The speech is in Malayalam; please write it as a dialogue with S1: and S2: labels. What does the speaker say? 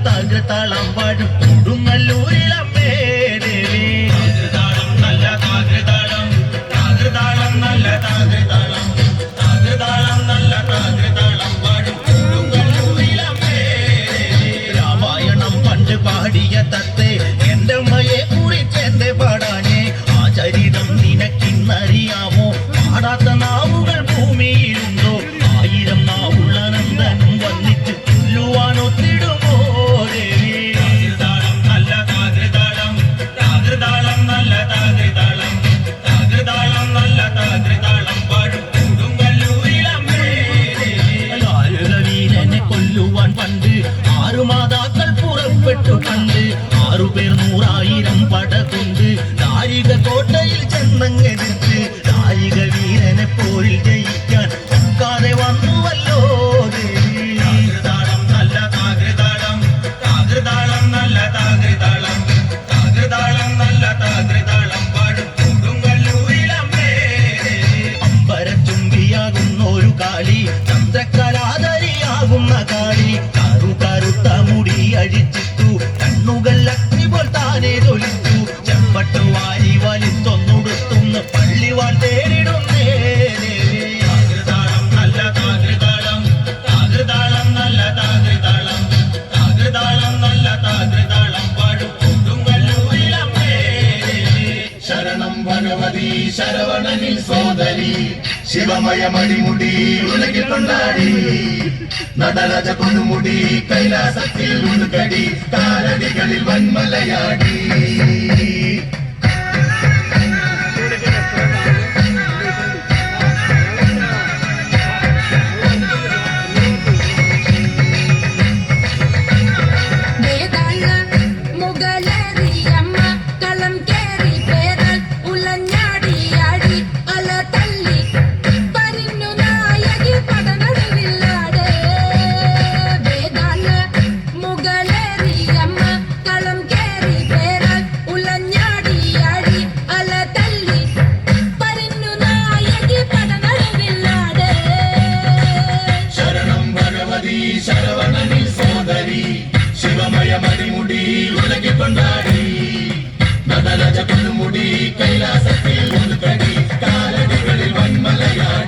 S1: താകൃതാളം പാടും കൊടുങ്ങല്ലൂരിലമ്മേ ദേവി. താകൃതാളം നല്ല താകൃതാളം, താകൃതാളം നല്ല താകൃതാളം, താകൃതാളം നല്ല താകൃതാളം പാടും കൊടുങ്ങല്ലൂരിലമ്മേ ദേവി. രാമായണം പണ്ട് പാടിയ തത്തെ എന്റെ അമ്മയെ കുറിച്ച് എന്റെ പാടാനേ ആ ചരിതം നിനക്കിന്നറിയാമോ? പാടാത്ത നാവുകൾ ഭൂമിയിലുണ്ടോ? ആയിരം നാവുള്ള നന്ദനും വന്നിട്ട് ചൊല്ലുവാനൊത്തിടുമോ ദേവി? താകൃതാളം നല്ല താകൃതാളം, താകൃതാളം നല്ല താകൃതാളം, താകൃതാളം നല്ല താകൃതാളം പാടും കൊടുങ്ങല്ലൂരിലമ്മേ ദേവി. നാരദവീരനെ കൊല്ലുവാൻ പണ്ട് 6 മാതാക്കൾ പുറപ്പെട്ടു കണ്ട് 6 പേർ 100,000 പട കൊണ്ട് ദാരിക കോട്ടയിൽ ചെന്നങ്ങെടുത്ത് ദാരിക വീരനെ പോരിൽ ജയിക്കാൻ ഒക്കാതെ വന്നുവല്ലോ ദേവി. താകൃതാളം നല്ല താകൃതാളം, താകൃതാളം നല്ല താകൃതാളം, താകൃതാളം നല്ല താകൃതാളം പാടും കൊടുങ്ങല്ലൂരിലമ്മേ ദേവി. അമ്പരച്ചുംബിയാകുന്ന ഒരു കാളി, ചന്ദ്രകലാധരിയാകുന്ന കാളി, കറുത്ത മുടി അഴിച്ചിട്ടു കണ്ണുകൾ അഗ്നി പോൽ താനെ തൊലിച്ചു, ചെമ്പട്ടു വാരി വലിത്തൊന്നുടുത്തുന്ന് പള്ളിവാൾ തേടിടുന്നേ ദേവി. താകൃതാളം നല്ല താകൃതാളം, താകൃതാളം നല്ല താകൃതാളം, താകൃതാളം നല്ല താകൃതാളം പാടും കൊടുങ്ങല്ലൂരിലമ്മേ ദേവി. ശരണം ഭഗവതി ശരവണനിൽ സോദരി, ശിവമയ മണിമുടി ഉലകിൽ കൊണ്ടാടി, നടരാജ കൊടുമുടി കൈലാസത്തിൽ ഉൾക്കടി, കാലടികളിൽ വന്മലയാടി. ശരവണനിൽ സോദരി, ശിവമയ മണിമുടി ഉലകിൽ കൊണ്ടാടി, നടരാജ കൊടുമുടി കൈലാസത്തിൽ ഉൾക്കടി, കാലടികളിൽ വന്മലയാടി.